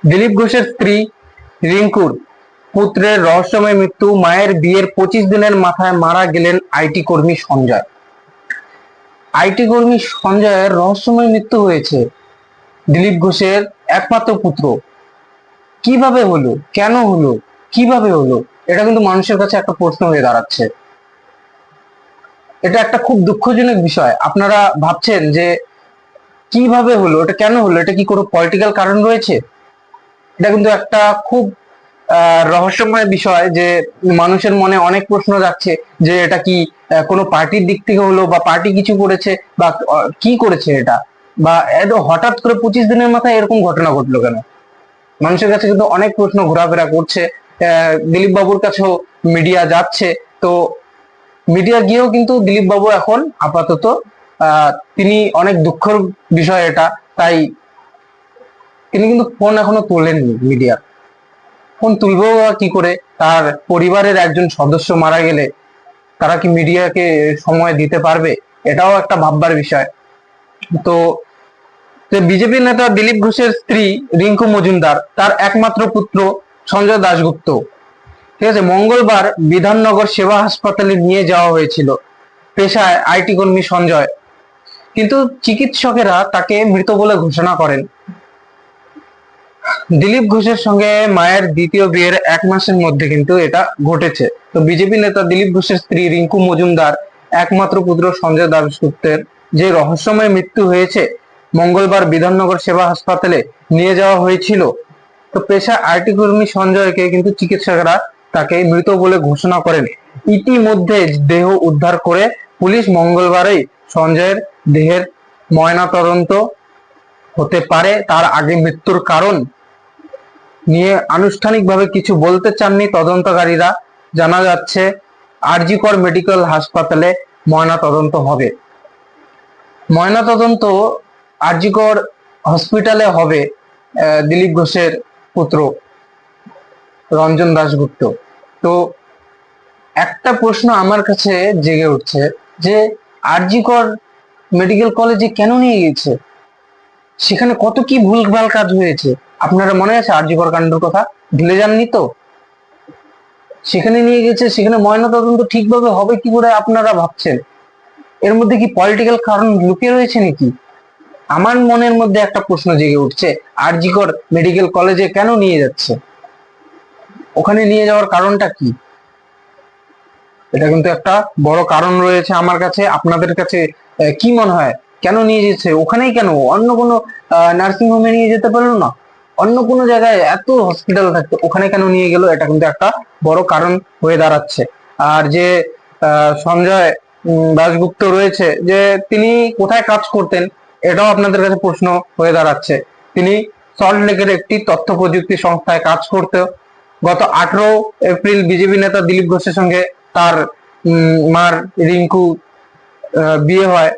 দিলীপ ঘোষের স্ত্রী রিঙ্কুর পুত্রের রহস্যময় মৃত্যু, মায়ের বিয়ের 25 দিনের মাথায় মারা গেলেন আইটি কর্মী সঞ্জয়। আইটি কর্মী সঞ্জয়ের রহস্যময় মৃত্যু হয়েছে। দিলীপ ঘোষের একমাত্র পুত্র। কিভাবে হলো, কেন হলো, কিভাবে হলো, এটা কিন্তু মানুষের কাছে একটা প্রশ্ন হয়ে দাঁড়াচ্ছে। এটা একটা খুব দুঃখজনক বিষয়। আপনারা ভাবছেন যে কিভাবে হলো, এটা কেন হলো, এটা কি কোনো পলিটিক্যাল কারণ রয়েছে? এটা কিন্তু একটা খুব রহস্যময় বিষয়, যে মানুষের মনে অনেক প্রশ্ন যাচ্ছে যে এটা কি কোনো পার্টির দিক থেকে হলো, বা পার্টি কিছু করেছে, বা কি করেছে এটা, বা হঠাৎ করে 25 দিনের মাথায় এরকম ঘটনা ঘটলো কেন? মানুষের কাছে কিন্তু অনেক প্রশ্ন ঘোরাফেরা করছে। দিলীপ বাবুর কাছেও মিডিয়া যাচ্ছে। তো মিডিয়া গিয়েও কিন্তু দিলীপ বাবু এখন আপাতত তিনি অনেক দুঃখের বিষয় এটা, তাই তিনি কিন্তু ফোন এখনো তোলেননি মিডিয়া। ফোন তুলবো কি করে? তার পরিবারের একজন সদস্য মারা গেলে তারা কি মিডিয়াকে সময় দিতে পারবে? এটাও একটা ভাববার বিষয়। তো বিজেপি নেতা দিলীপ ঘোষের স্ত্রী রিঙ্কু মজুমদার, তার একমাত্র পুত্র সঞ্জয় দাশগুপ্ত, ঠিক আছে, মঙ্গলবার বিধাননগর সেবা হাসপাতালে নিয়ে যাওয়া হয়েছিল। পেশায় আইটি কর্মী সঞ্জয়, কিন্তু চিকিৎসকেরা তাকে মৃত বলে ঘোষণা করেন। দিলীপ ঘোষের সঙ্গে মায়ের দ্বিতীয় বিয়ের 1 মাসের মধ্যে কিন্তু এটা ঘটেছে। তো বিজেপি নেতা দিলীপ ঘোষের স্ত্রী রিঙ্কু মজুমদার একমাত্র পুত্র সঞ্জয় দাশগুপ্তের যে রহস্যময় মৃত্যু হয়েছে, মঙ্গলবার বিধাননগর সেবা হাসপাতালে নিয়ে যাওয়া হয়েছিল। তো পেশা আইটি কর্মী সঞ্জয়কে কিন্তু চিকিৎসকরা তাকে মৃত বলে ঘোষণা করেন। ইতিমধ্যে দেহ উদ্ধার করে পুলিশ মঙ্গলবারই সঞ্জয়ের দেহের ময়না তদন্ত হতে পারে। তার আগে মৃত্যুর কারণ নিয়ে আনুষ্ঠানিকভাবে কিছু বলতে চাননি তদন্তকারীরা। জানা যাচ্ছে আরজি কর মেডিকেল হাসপাতালে ময়না তদন্ত হবে। ময়না তদন্ত আরজি কর হসপিটালে হবে। দিলীপ ঘোষের পুত্র রঞ্জন দাশগুপ্ত। তো একটা প্রশ্ন আমার কাছে জেগে উঠছে যে আরজি কর মেডিকেল কলেজে কেন নিয়ে গেছে? সেখানে কত কি ভুলভাল কাজ হয়েছে। আপনারা মনে আছে আরজি কর কাণ্ডের কথা? ভুলে যাননি তো? সেখানে নিয়ে গেছে, সেখানে ময়নাতদন্ত ঠিকভাবে হবে কি করে আপনারা ভাবছেন? এর মধ্যে কি পলিটিক্যাল কারণ লুকিয়ে রয়েছে নাকি? আমার মনের মধ্যে একটা প্রশ্ন জেগে উঠছে, আরজি কর মেডিকেল কলেজে কেন নিয়ে যাচ্ছে? ওখানে নিয়ে যাওয়ার কারণটা কি? এটা কিন্তু একটা বড় কারণ রয়েছে আমার কাছে। আপনাদের কাছে কি মনে হয়, কেন নিয়ে যেছে ওখানেই? কেন অন্য কোনো নার্সিং হোমে নিয়ে যেতে পারলো না? অন্য কোনো জায়গায় এত হসপিটাল থাকতো, ওখানে কেন নিয়ে গেল? এটা কিন্তু একটা বড় কারণ হয়ে দাঁড়াচ্ছে। আর যে সঞ্জয় দাশগুপ্ত রয়েছে, যে তিনি কোথায় কাজ করতেন, এটাও আপনাদের কাছে প্রশ্ন হয়ে দাঁড়াচ্ছে। তিনি সল্টলেকের একটি তথ্য প্রযুক্তি সংস্থায় কাজ করতে। গত 18 এপ্রিল বিজেপি নেতা দিলীপ ঘোষের সঙ্গে তার মার রিঙ্কু বিয়ে হয়।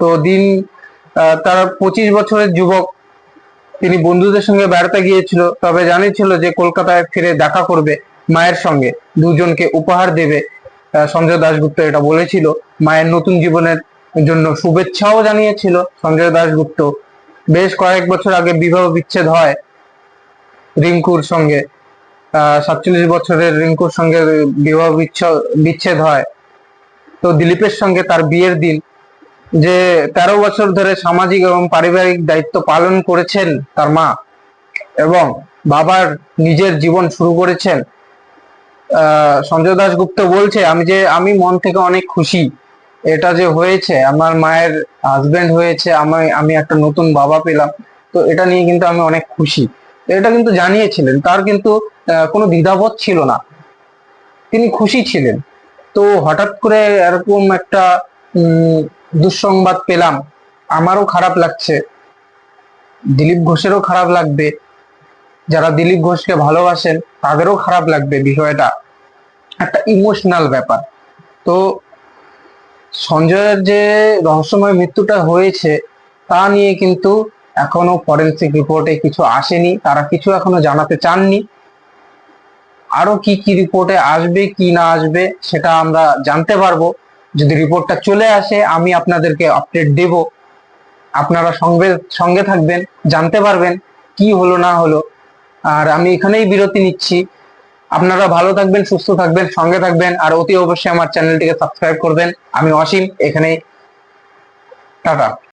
তো তার 25 বছরের যুবক, তিনি বন্ধুদের সঙ্গে বেড়াতে গিয়েছিল, তবে জানিয়েছিল যে কলকাতায় ফিরে দেখা করবে মায়ের সঙ্গে, দুজনকে উপহার দেবে। সঞ্জয় দাশগুপ্ত এটা বলেছিল। মায়ের নতুন জীবনের জন্য শুভেচ্ছাও জানিয়েছিল সঞ্জয় দাশগুপ্ত। বেশ কয়েক বছর আগে বিবাহ বিচ্ছেদ হয় রিঙ্কুর সঙ্গে। 47 বছরের রিঙ্কুর সঙ্গে বিবাহ বিচ্ছেদ হয়। তো দিলীপের সঙ্গে তার বিয়ের দিন, যে 13 বছর ধরে সামাজিক এবং পারিবারিক দায়িত্ব পালন করেছেন তার মা, এবং বাবার নিজের জীবন শুরু করেছেন। সঞ্জয় দাশগুপ্ত বলছে, আমি মন থেকে অনেক খুশি। এটা যে হয়েছে, আমার মায়ের হাজবেন্ড হয়েছে, আমি একটা নতুন বাবা পেলাম। তো এটা নিয়ে কিন্তু আমি অনেক খুশি। এটা কিন্তু জানিয়েছিলেন, তার কিন্তু কোনো দ্বিধাবোধ ছিল না, তিনি খুশি ছিলেন। তো হঠাৎ করে এরকম একটা দুঃসংবাদ পেলাম, আমারও খারাপ লাগছে, দিলীপ ঘোষেরও খারাপ লাগবে, যারা দিলীপ ঘোষকে ভালোবাসেন তাদেরও খারাপ লাগবে। বিষয়টা একটা ইমোশনাল ব্যাপার। তো সঞ্জয়ের যে রহস্যময় মৃত্যুটা হয়েছে, তা নিয়ে কিন্তু এখনো ফরেন্সিক রিপোর্টে কিছু আসেনি, তারা কিছু এখনো জানাতে চাননি। আরো কি কি রিপোর্টে আসবে কি না আসবে সেটা আমরা জানতে পারবো। যদি রিপোর্টটা চলে আসে, আমি আপনাদেরকে আপডেট দেব। আপনারা সঙ্গে সঙ্গে থাকবেন, জানতে পারবেন কি হলো না হলো। আর আমি এখানেই বিরতি নিচ্ছি। আপনারা ভালো থাকবেন, সুস্থ থাকবেন, সঙ্গে থাকবেন, আর অতি অবশ্যই আমার চ্যানেলটিকে সাবস্ক্রাইব করবেন। আমি অসীম, এখানেই টাটা।